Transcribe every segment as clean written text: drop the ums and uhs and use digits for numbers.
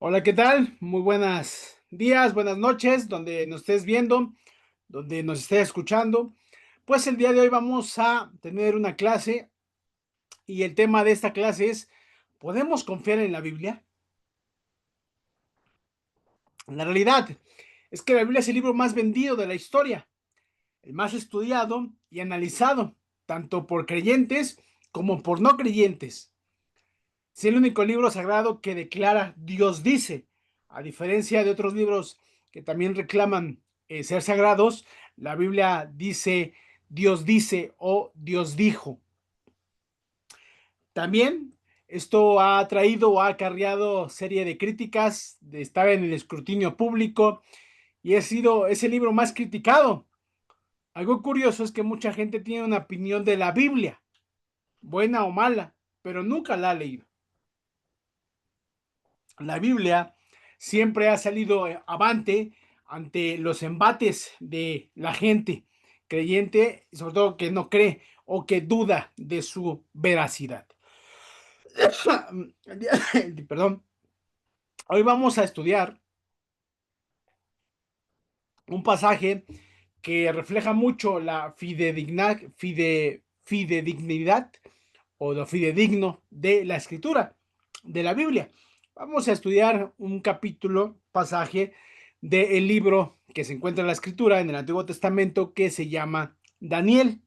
Hola, ¿qué tal? Muy buenos días, buenas noches, donde nos estés viendo, donde nos estés escuchando. Pues el día de hoy vamos a tener una clase y el tema de esta clase es, ¿podemos confiar en la Biblia? La realidad es que la Biblia es el libro más vendido de la historia, el más estudiado y analizado, tanto por creyentes como por no creyentes. Es el único libro sagrado que declara Dios dice, a diferencia de otros libros que también reclaman ser sagrados, la Biblia dice o Dios dijo. También esto ha traído o ha acarreado serie de críticas, de estar en el escrutinio público y ha sido ese libro más criticado. Algo curioso es que mucha gente tiene una opinión de la Biblia, buena o mala, pero nunca la ha leído. La Biblia siempre ha salido avante ante los embates de la gente creyente, sobre todo que no cree o que duda de su veracidad. Perdón. Hoy vamos a estudiar un pasaje que refleja mucho la fidedignidad o lo fidedigno de la escritura, de la Biblia. Vamos a estudiar un capítulo, pasaje del libro que se encuentra en la escritura en el Antiguo Testamento que se llama Daniel.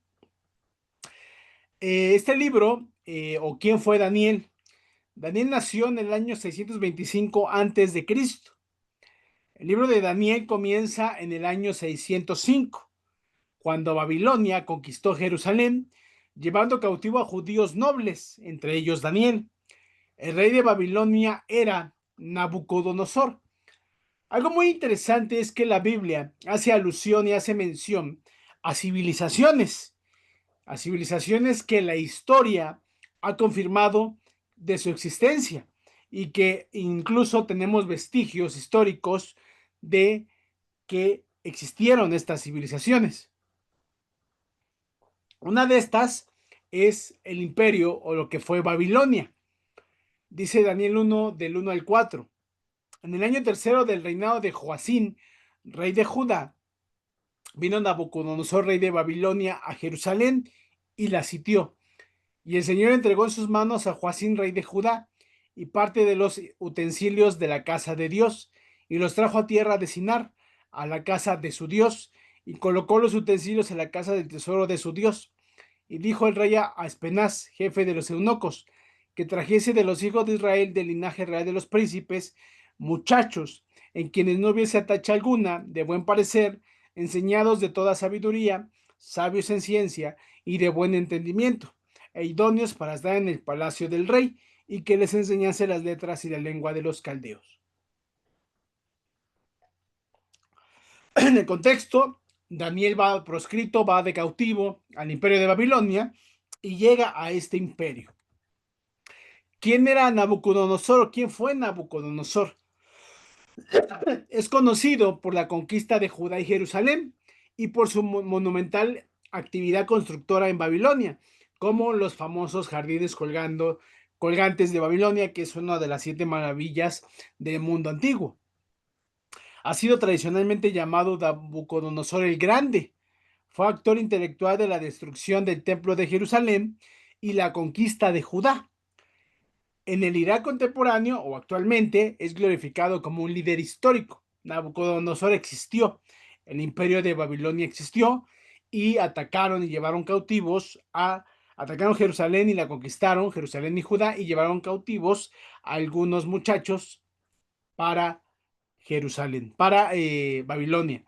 Este libro, o quién fue Daniel. Daniel nació en el año 625 antes de Cristo. El libro de Daniel comienza en el año 605 cuando Babilonia conquistó Jerusalén, llevando cautivo a judíos nobles, entre ellos Daniel. El rey de Babilonia era Nabucodonosor. Algo muy interesante es que la Biblia hace alusión y hace mención a civilizaciones que la historia ha confirmado de su existencia y que incluso tenemos vestigios históricos de que existieron estas civilizaciones. Una de estas es el imperio o lo que fue Babilonia. Dice Daniel 1 del 1 al 4. En el año tercero del reinado de Joacín, rey de Judá, vino Nabucodonosor, rey de Babilonia, a Jerusalén y la sitió. Y el Señor entregó en sus manos a Joacín, rey de Judá, y parte de los utensilios de la casa de Dios, y los trajo a tierra de Sinar, a la casa de su Dios, y colocó los utensilios en la casa del tesoro de su Dios. Y dijo el rey a Aspenaz, jefe de los eunucos, que trajese de los hijos de Israel del linaje real de los príncipes, muchachos, en quienes no hubiese tacha alguna, de buen parecer, enseñados de toda sabiduría, sabios en ciencia y de buen entendimiento, e idóneos para estar en el palacio del rey, y que les enseñase las letras y la lengua de los caldeos. En el contexto, Daniel va proscrito, va de cautivo al imperio de Babilonia y llega a este imperio. ¿Quién era Nabucodonosor? ¿Quién fue Nabucodonosor? Es conocido por la conquista de Judá y Jerusalén y por su monumental actividad constructora en Babilonia, como los famosos jardines colgantes de Babilonia, que es una de las 7 maravillas del mundo antiguo. Ha sido tradicionalmente llamado Nabucodonosor el Grande. Fue actor intelectual de la destrucción del Templo de Jerusalén y la conquista de Judá. En el Irak contemporáneo o actualmente es glorificado como un líder histórico. Nabucodonosor existió, el imperio de Babilonia existió y atacaron y llevaron atacaron Jerusalén y la conquistaron, Jerusalén y Judá, y llevaron cautivos a algunos muchachos para Jerusalén, para Babilonia.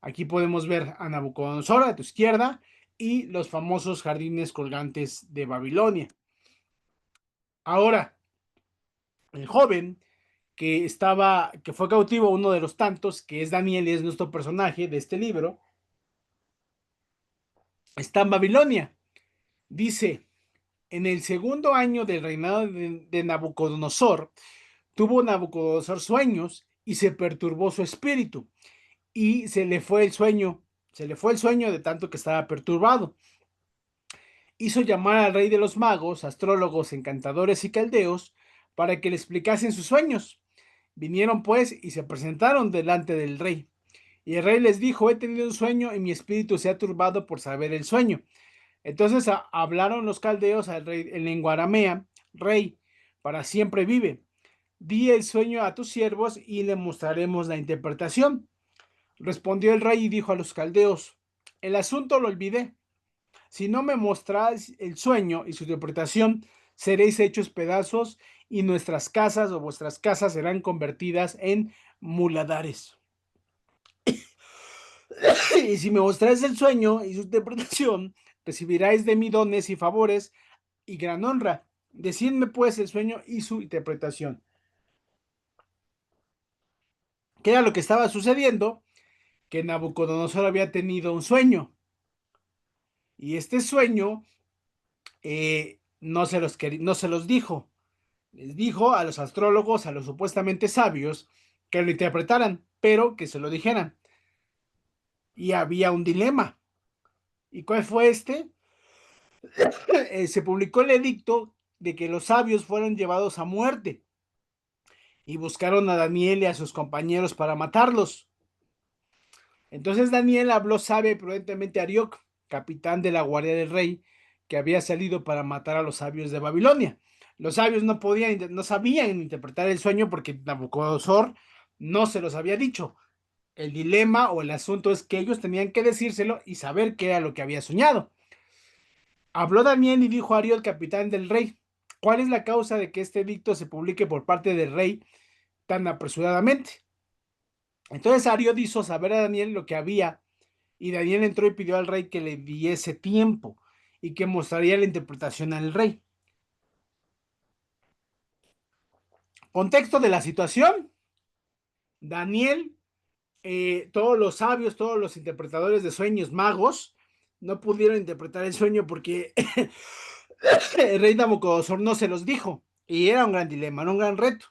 Aquí podemos ver a Nabucodonosor a tu izquierda y los famosos jardines colgantes de Babilonia. Ahora, el joven que fue cautivo, uno de los tantos, que es Daniel, y es nuestro personaje de este libro, está en Babilonia. Dice, en el segundo año del reinado de Nabucodonosor, tuvo Nabucodonosor sueños y se perturbó su espíritu y se le fue el sueño de tanto que estaba perturbado. Hizo llamar al rey de los magos, astrólogos, encantadores y caldeos para que le explicasen sus sueños. Vinieron pues y se presentaron delante del rey. Y el rey les dijo: he tenido un sueño y mi espíritu se ha turbado por saber el sueño. Entonces hablaron los caldeos al rey en lengua aramea: rey, para siempre vive. Di el sueño a tus siervos y le mostraremos la interpretación. Respondió el rey y dijo a los caldeos: el asunto lo olvidé. Si no me mostráis el sueño y su interpretación, seréis hechos pedazos y nuestras casas o vuestras casas serán convertidas en muladares. Y si me mostráis el sueño y su interpretación, recibiráis de mí dones y favores y gran honra. Decidme pues el sueño y su interpretación. ¿Qué era lo que estaba sucediendo? Que Nabucodonosor había tenido un sueño. Y este sueño no se los dijo. Les dijo a los astrólogos, a los supuestamente sabios, que lo interpretaran, pero que se lo dijeran. Y había un dilema. ¿Y cuál fue este? Se publicó el edicto de que los sabios fueron llevados a muerte y buscaron a Daniel y a sus compañeros para matarlos. Entonces Daniel habló sabia y prudentemente a Arioc, capitán de la guardia del rey, que había salido para matar a los sabios de Babilonia. Los sabios no sabían interpretar el sueño porque Nabucodonosor no se los había dicho. El dilema o el asunto es que ellos tenían que decírselo y saber qué era lo que había soñado. Habló Daniel y dijo a Arioc, capitán del rey: ¿cuál es la causa de que este edicto se publique por parte del rey tan apresuradamente? Entonces Arioc hizo saber a Daniel lo que había. Y Daniel entró y pidió al rey que le diese tiempo y que mostraría la interpretación al rey. Contexto de la situación: Daniel, todos los sabios, todos los interpretadores de sueños, magos, no pudieron interpretar el sueño porque el rey Nabucodonosor no se los dijo. Y era un gran dilema, era un gran reto.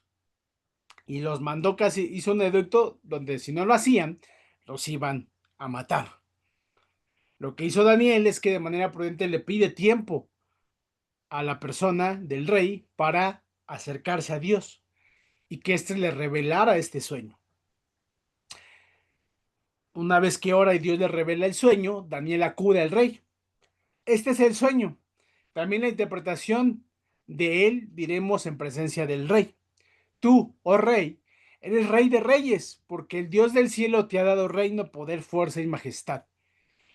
Y los mandó hizo un edicto donde si no lo hacían, los iban a matar. Lo que hizo Daniel es que de manera prudente le pide tiempo a la persona del rey para acercarse a Dios y que éste le revelara este sueño. Una vez que ora y Dios le revela el sueño, Daniel acude al rey. Este es el sueño. También la interpretación de él diremos en presencia del rey. Tú, oh rey, eres rey de reyes, porque el Dios del cielo te ha dado reino, poder, fuerza y majestad.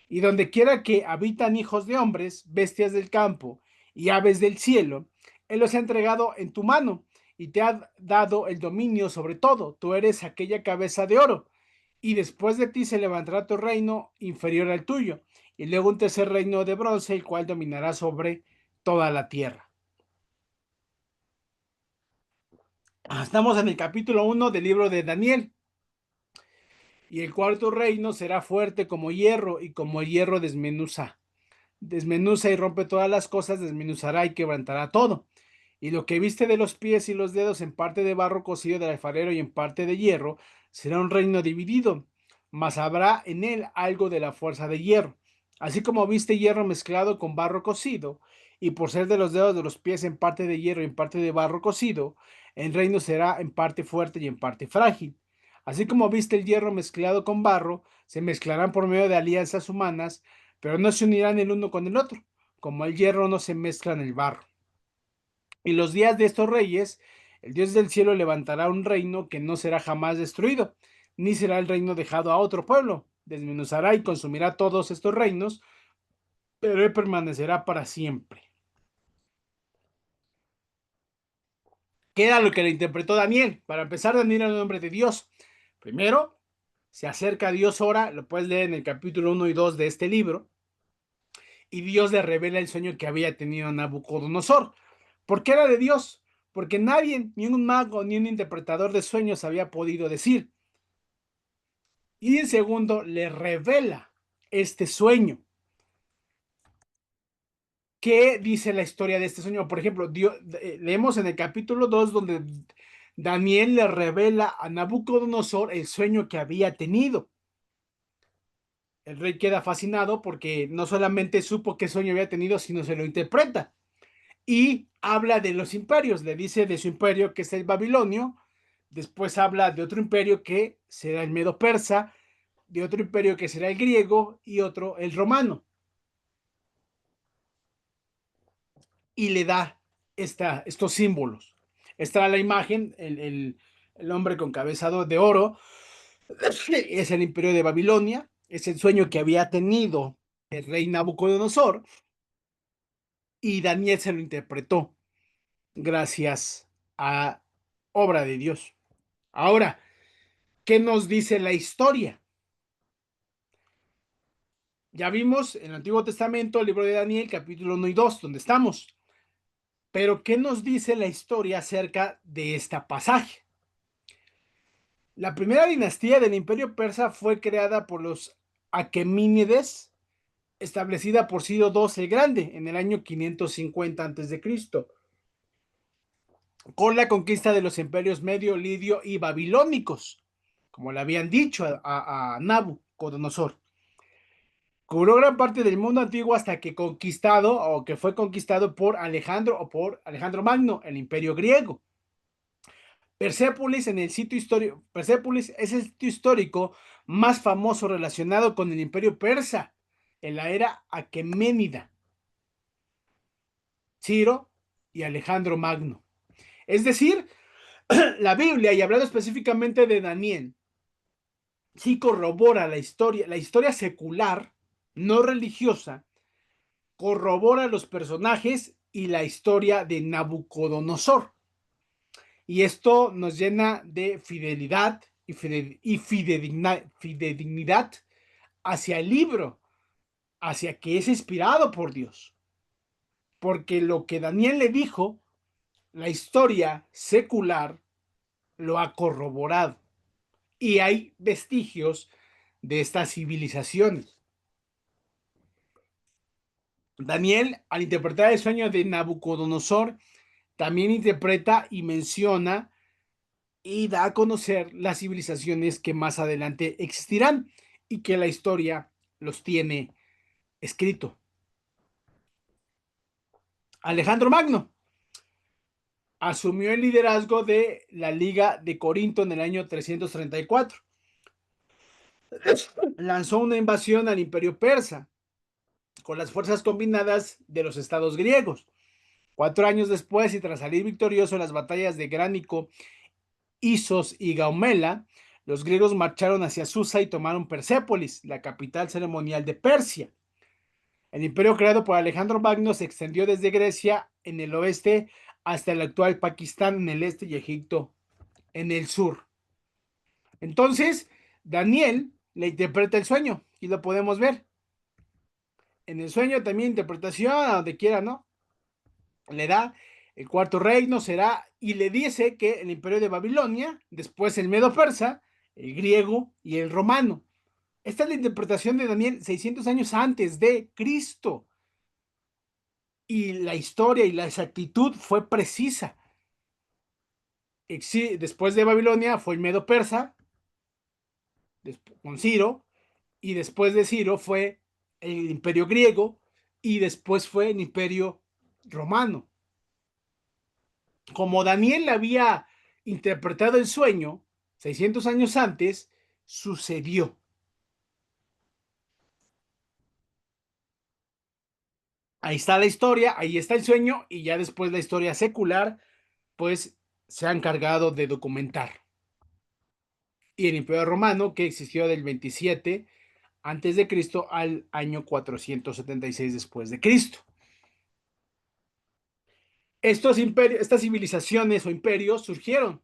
Y donde quiera que habitan hijos de hombres, bestias del campo y aves del cielo, Él los ha entregado en tu mano y te ha dado el dominio sobre todo. Tú eres aquella cabeza de oro. Y después de ti se levantará tu reino inferior al tuyo, y luego un tercer reino de bronce, el cual dominará sobre toda la tierra. Estamos en el capítulo 1 del libro de Daniel. Y el cuarto reino será fuerte como hierro, y como el hierro desmenuza y rompe todas las cosas, desmenuzará y quebrantará todo. Y lo que viste de los pies y los dedos, en parte de barro cocido del alfarero y en parte de hierro, será un reino dividido, mas habrá en él algo de la fuerza de hierro. Así como viste hierro mezclado con barro cocido, y por ser de los dedos de los pies en parte de hierro y en parte de barro cocido, el reino será en parte fuerte y en parte frágil. Así como viste el hierro mezclado con barro, se mezclarán por medio de alianzas humanas, pero no se unirán el uno con el otro, como el hierro no se mezcla en el barro. Y los días de estos reyes, el Dios del cielo levantará un reino que no será jamás destruido, ni será el reino dejado a otro pueblo. Desmenuzará y consumirá todos estos reinos, pero él permanecerá para siempre. ¿Qué era lo que le interpretó Daniel? Para empezar, Daniel era un hombre de Dios. Primero, se acerca a Dios, ora, lo puedes leer en el capítulo 1 y 2 de este libro, y Dios le revela el sueño que había tenido Nabucodonosor. ¿Por qué era de Dios? Porque nadie, ni un mago, ni un interpretador de sueños había podido decir. Y en segundo, le revela este sueño. ¿Qué dice la historia de este sueño? Por ejemplo, leemos en el capítulo 2 donde Daniel le revela a Nabucodonosor el sueño que había tenido. El rey queda fascinado porque no solamente supo qué sueño había tenido, sino se lo interpreta. Y habla de los imperios, le dice de su imperio que es el babilonio, Después habla de otro imperio que será el Medo Persa, de otro imperio que será el griego y otro el romano. Y le da estos símbolos. Está la imagen, el hombre con cabezado de oro, es el imperio de Babilonia, es el sueño que había tenido el rey Nabucodonosor y Daniel se lo interpretó gracias a obra de Dios. Ahora, ¿qué nos dice la historia? Ya vimos en el Antiguo Testamento, el libro de Daniel, capítulo 1 y 2, donde estamos. Pero, ¿qué nos dice la historia acerca de este pasaje? La primera dinastía del Imperio Persa fue creada por los Aquemínides, establecida por Ciro II el Grande en el año 550 a.C., con la conquista de los imperios medio, lidio y babilónicos, como le habían dicho a Nabucodonosor. Cubrió gran parte del mundo antiguo hasta que conquistado o que fue conquistado por Alejandro o por Alejandro Magno, el imperio griego. Persépolis en el sitio histórico, Persépolis es el sitio histórico más famoso relacionado con el imperio persa en la era aqueménida, Ciro y Alejandro Magno. Es decir, la Biblia, y hablando específicamente de Daniel, sí corrobora la historia secular, no religiosa, corrobora los personajes y la historia de Nabucodonosor. Y esto nos llena de fidelidad y fidedignidad hacia el libro, hacia que es inspirado por Dios. Porque lo que Daniel le dijo, la historia secular lo ha corroborado. Y hay vestigios de estas civilizaciones. Daniel, al interpretar el sueño de Nabucodonosor, también interpreta y menciona y da a conocer las civilizaciones que más adelante existirán y que la historia los tiene escrito. Alejandro Magno asumió el liderazgo de la Liga de Corinto en el año 334. Lanzó una invasión al imperio persa con las fuerzas combinadas de los estados griegos. 4 años después, y tras salir victorioso en las batallas de Gránico, Isos y Gaumela, los griegos marcharon hacia Susa y tomaron Persépolis, la capital ceremonial de Persia. El imperio creado por Alejandro Magno se extendió desde Grecia en el oeste hasta el actual Pakistán en el este y Egipto en el sur. Entonces, Daniel le interpreta el sueño y lo podemos ver. En el sueño también interpretación, a donde quiera, ¿no? Le da el cuarto reino será y le dice que el imperio de Babilonia, después el medo persa, el griego y el romano. Esta es la interpretación de Daniel 600 años antes de Cristo. Y la historia y la exactitud fue precisa. Después de Babilonia fue el medo persa, con Ciro, y después de Ciro fue el imperio griego, y después fue el imperio romano. Como Daniel había interpretado el sueño 600 años antes, sucedió. Ahí está la historia, ahí está el sueño, y ya después la historia secular, pues se ha encargado de documentar. Y el imperio romano, que existió del 27 antes de Cristo al año 476 después de Cristo. Estas civilizaciones o imperios surgieron,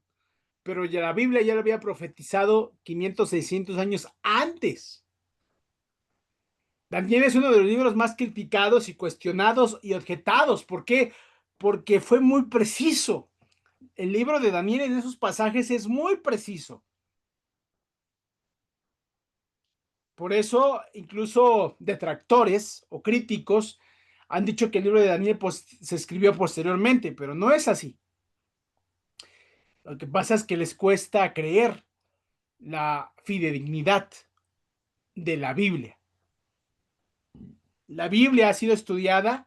pero ya la Biblia ya lo había profetizado 500, 600 años antes. Daniel es uno de los libros más criticados y cuestionados y objetados. ¿Por qué? Porque fue muy preciso. El libro de Daniel en esos pasajes es muy preciso. Por eso, incluso detractores o críticos han dicho que el libro de Daniel pues, se escribió posteriormente, pero no es así. Lo que pasa es que les cuesta creer la fidedignidad de la Biblia. La Biblia ha sido estudiada,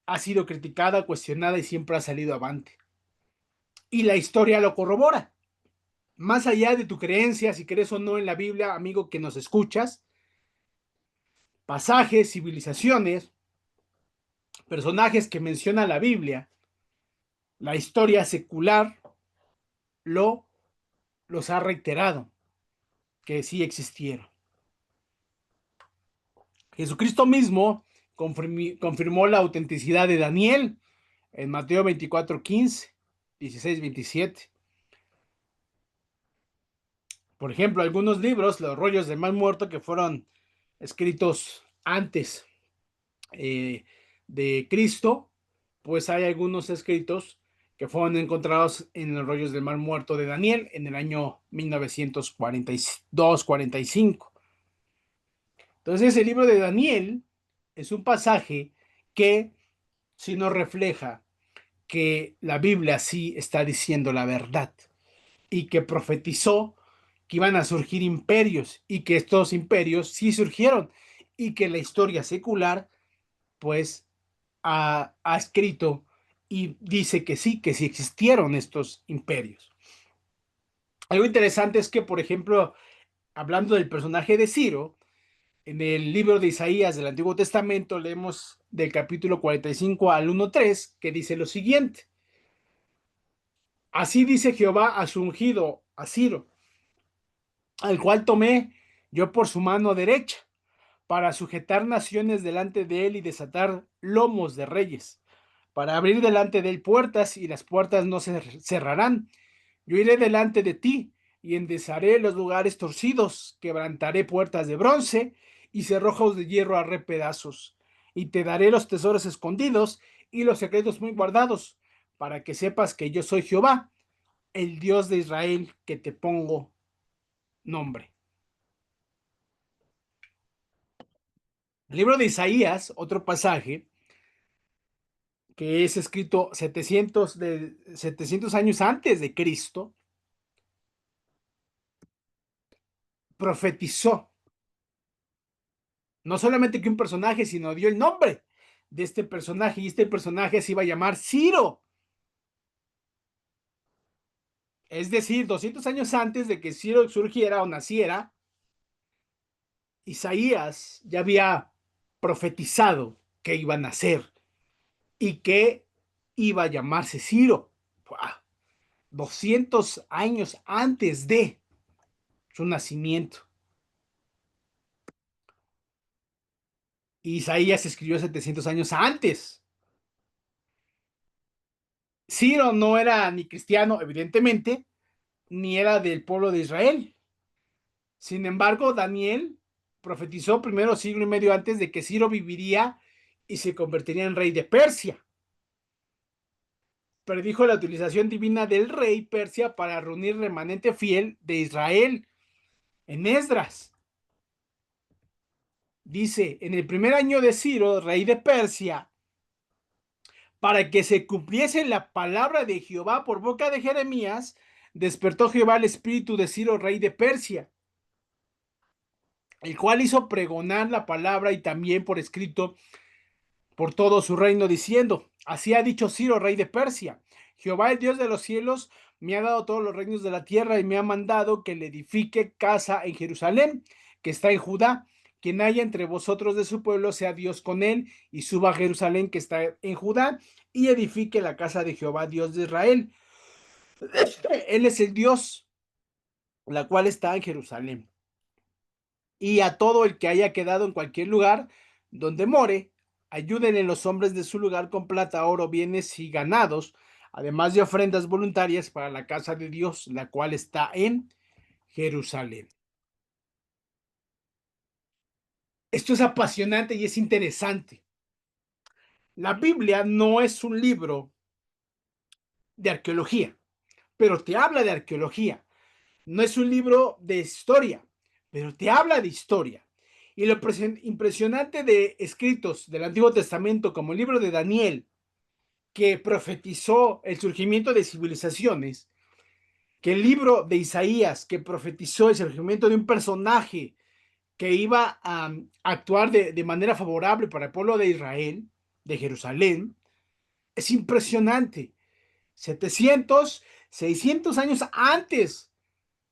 ha sido criticada, cuestionada y siempre ha salido avante. y la historia lo corrobora. Más allá de tu creencia, si crees o no en la Biblia, amigo que nos escuchas, pasajes, civilizaciones, personajes que menciona la Biblia, la historia secular lo, los ha reiterado que sí existieron. Jesucristo mismo confirmó la autenticidad de Daniel en Mateo 24:15, 16, 27. Por ejemplo, algunos libros, los rollos del mal muerto, que fueron escritos antes de Cristo, pues hay algunos escritos que fueron encontrados en los rollos del mar muerto de Daniel en el año 1942-45. Entonces, el libro de Daniel es un pasaje que sí nos refleja que la Biblia sí está diciendo la verdad y que profetizó que iban a surgir imperios y que estos imperios sí surgieron y que la historia secular pues ha escrito y dice que sí existieron estos imperios. Algo interesante es que, por ejemplo, hablando del personaje de Ciro, en el libro de Isaías del Antiguo Testamento leemos del capítulo 45 al 1:3 que dice lo siguiente: así dice Jehová a su ungido, a Ciro, al cual tomé yo por su mano derecha, para sujetar naciones delante de él y desatar lomos de reyes, para abrir delante de él puertas y las puertas no se cerrarán. Yo iré delante de ti y enderezaré los lugares torcidos, quebrantaré puertas de bronce y cerrojos de hierro haré pedazos, y te daré los tesoros escondidos y los secretos muy guardados, para que sepas que yo soy Jehová, el Dios de Israel, que te pongo nombre. El libro de Isaías, otro pasaje, que es escrito 700 años antes de Cristo, profetizó no solamente que un personaje, sino dio el nombre de este personaje, y este personaje se iba a llamar Ciro. Es decir, 200 años antes de que Ciro surgiera o naciera, Isaías ya había profetizado que iba a nacer y que iba a llamarse Ciro. ¡Wow! 200 años antes de su nacimiento. Isaías escribió 700 años antes. Ciro no era ni cristiano, evidentemente, ni era del pueblo de Israel. Sin embargo, Daniel profetizó primero siglo y medio antes de que Ciro viviría y se convertiría en rey de Persia. Predijo la utilización divina del rey Persia para reunir remanente fiel de Israel en Esdras. Dice, en el primer año de Ciro, rey de Persia, para que se cumpliese la palabra de Jehová por boca de Jeremías, despertó Jehová el espíritu de Ciro, rey de Persia, el cual hizo pregonar la palabra y también por escrito por todo su reino, diciendo, así ha dicho Ciro, rey de Persia, Jehová el Dios de los cielos me ha dado todos los reinos de la tierra y me ha mandado que le edifique casa en Jerusalén, que está en Judá. Quien haya entre vosotros de su pueblo, sea Dios con él, y suba a Jerusalén, que está en Judá, y edifique la casa de Jehová, Dios de Israel. Él es el Dios, la cual está en Jerusalén. Y a todo el que haya quedado en cualquier lugar donde more, ayúdenle los hombres de su lugar con plata, oro, bienes y ganados, además de ofrendas voluntarias para la casa de Dios, la cual está en Jerusalén. Esto es apasionante y es interesante. La Biblia no es un libro de arqueología, pero te habla de arqueología. No es un libro de historia, pero te habla de historia. Y lo impresionante de escritos del Antiguo Testamento, como el libro de Daniel, que profetizó el surgimiento de civilizaciones, que el libro de Isaías, que profetizó el surgimiento de un personaje que iba a actuar de manera favorable para el pueblo de Israel, de Jerusalén, es impresionante. 700 600 años antes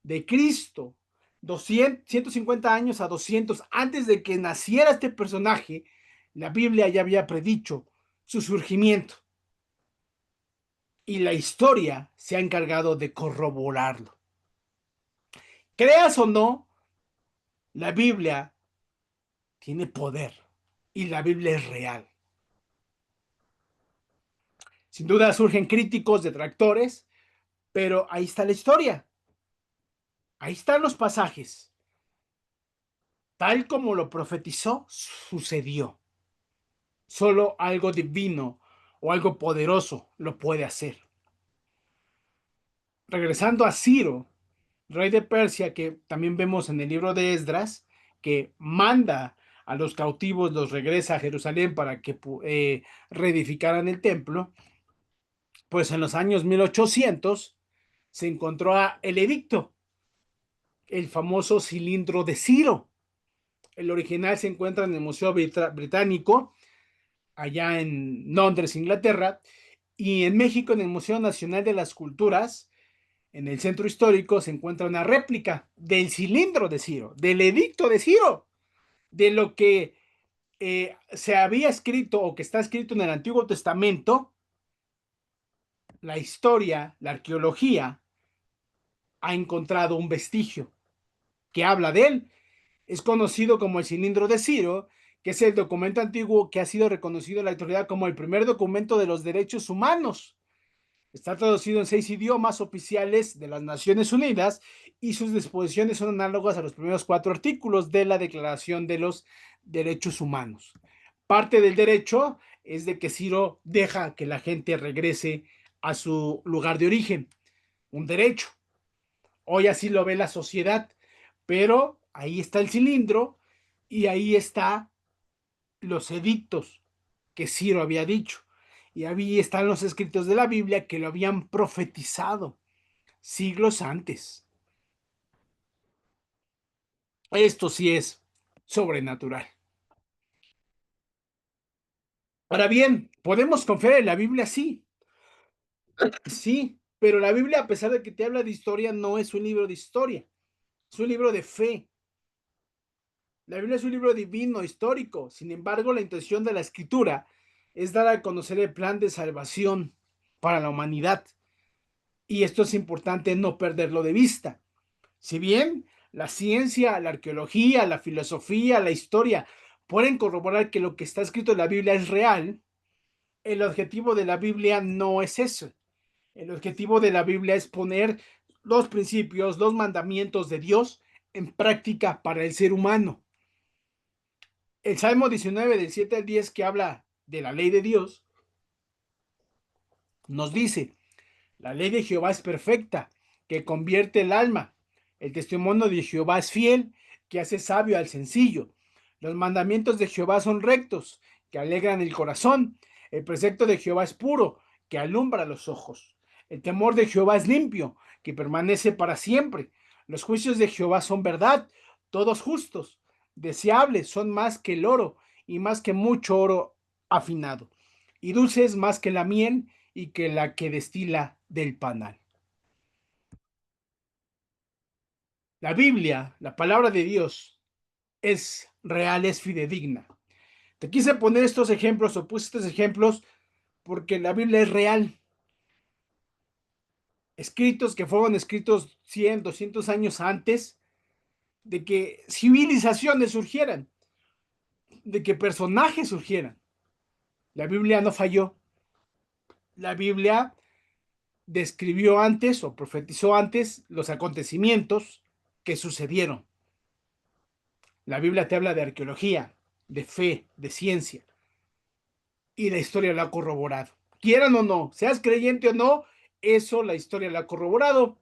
de Cristo, 200, 150 años a 200 antes de que naciera este personaje, la Biblia ya había predicho su surgimiento y la historia se ha encargado de corroborarlo. Creas o no, la Biblia tiene poder y la Biblia es real. Sin duda surgen críticos, detractores, pero ahí está la historia. Ahí están los pasajes. Tal como lo profetizó, sucedió. Solo algo divino o algo poderoso lo puede hacer. Regresando a Ciro, rey de Persia, que también vemos en el libro de Esdras, que manda a los cautivos, los regresa a Jerusalén para que reedificaran el templo, pues en los años 1800 se encontró el edicto, el famoso cilindro de Ciro. El original se encuentra en el Museo Británico, allá en Londres, Inglaterra, y en México, en el Museo Nacional de las Culturas, en el centro histórico, se encuentra una réplica del cilindro de Ciro, del edicto de Ciro, de lo que se había escrito o que está escrito en el Antiguo Testamento. La historia, la arqueología, ha encontrado un vestigio que habla de él. Es conocido como el cilindro de Ciro, que es el documento antiguo que ha sido reconocido en la actualidad como el primer documento de los derechos humanos. Está traducido en 6 idiomas oficiales de las Naciones Unidas y sus disposiciones son análogas a los primeros 4 artículos de la Declaración de los Derechos Humanos. Parte del derecho es de que Ciro deja que la gente regrese a su lugar de origen, un derecho. Hoy así lo ve la sociedad, pero ahí está el cilindro y ahí está los edictos que Ciro había dicho. Y ahí están los escritos de la Biblia que lo habían profetizado siglos antes. Esto sí es sobrenatural. Ahora bien, ¿podemos confiar en la Biblia? Sí, sí, pero la Biblia, a pesar de que te habla de historia, no es un libro de historia, es un libro de fe. La Biblia es un libro divino, histórico. Sin embargo, la intención de la escritura es dar a conocer el plan de salvación para la humanidad. Y esto es importante no perderlo de vista. Si bien la ciencia, la arqueología, la filosofía, la historia pueden corroborar que lo que está escrito en la Biblia es real, el objetivo de la Biblia no es eso. El objetivo de la Biblia es poner los principios, los mandamientos de Dios en práctica para el ser humano. El Salmo 19 del 7 al 10 que habla de la ley de Dios, nos dice: la ley de Jehová es perfecta, que convierte el alma. El testimonio de Jehová es fiel, que hace sabio al sencillo. Los mandamientos de Jehová son rectos, que alegran el corazón. El precepto de Jehová es puro, que alumbra los ojos. El temor de Jehová es limpio, que permanece para siempre. Los juicios de Jehová son verdad, todos justos. Deseables son más que el oro y más que mucho oro afinado. Y dulces más que la miel y que la que destila del panal. La Biblia, la palabra de Dios, es real, es fidedigna. Te quise poner estos ejemplos o puse estos ejemplos porque la Biblia es real. Escritos que fueron escritos 100, 200 años antes de que civilizaciones surgieran, de que personajes surgieran. La Biblia no falló. La Biblia describió antes o profetizó antes los acontecimientos que sucedieron. La Biblia te habla de arqueología, de fe, de ciencia, y la historia lo ha corroborado. Quieran o no, seas creyente o no, eso la historia lo ha corroborado.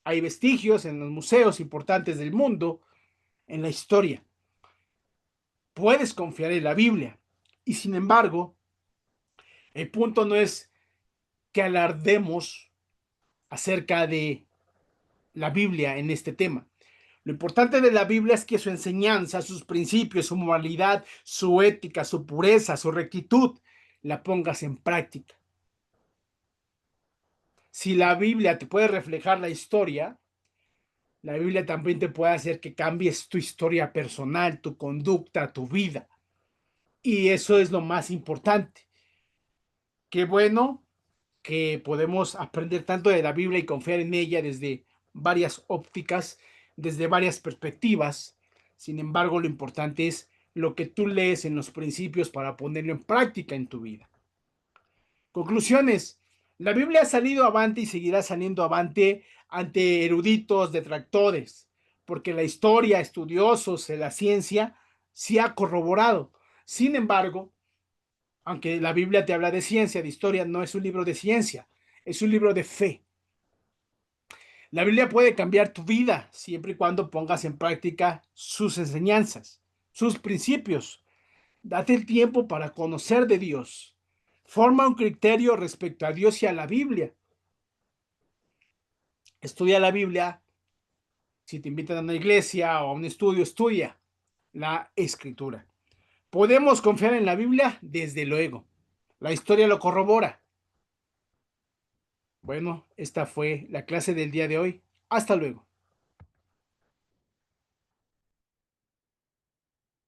Hay vestigios en los museos importantes del mundo, en la historia. Puedes confiar en la Biblia. Y sin embargo, el punto no es que alardemos acerca de la Biblia en este tema. Lo importante de la Biblia es que su enseñanza, sus principios, su moralidad, su ética, su pureza, su rectitud, la pongas en práctica. Si la Biblia te puede reflejar la historia, la Biblia también te puede hacer que cambies tu historia personal, tu conducta, tu vida. Y eso es lo más importante. Qué bueno que podemos aprender tanto de la Biblia y confiar en ella desde varias ópticas, desde varias perspectivas. Sin embargo, lo importante es lo que tú lees en los principios para ponerlo en práctica en tu vida. Conclusiones. La Biblia ha salido avante y seguirá saliendo avante ante eruditos, detractores, porque la historia, estudiosos, la ciencia, sí ha corroborado. Sin embargo, aunque la Biblia te habla de ciencia, de historia, no es un libro de ciencia, es un libro de fe. La Biblia puede cambiar tu vida siempre y cuando pongas en práctica sus enseñanzas, sus principios. Date el tiempo para conocer de Dios. Forma un criterio respecto a Dios y a la Biblia. Estudia la Biblia. Si te invitan a una iglesia o a un estudio, estudia la escritura. ¿Podemos confiar en la Biblia? Desde luego. La historia lo corrobora. Bueno, esta fue la clase del día de hoy. Hasta luego.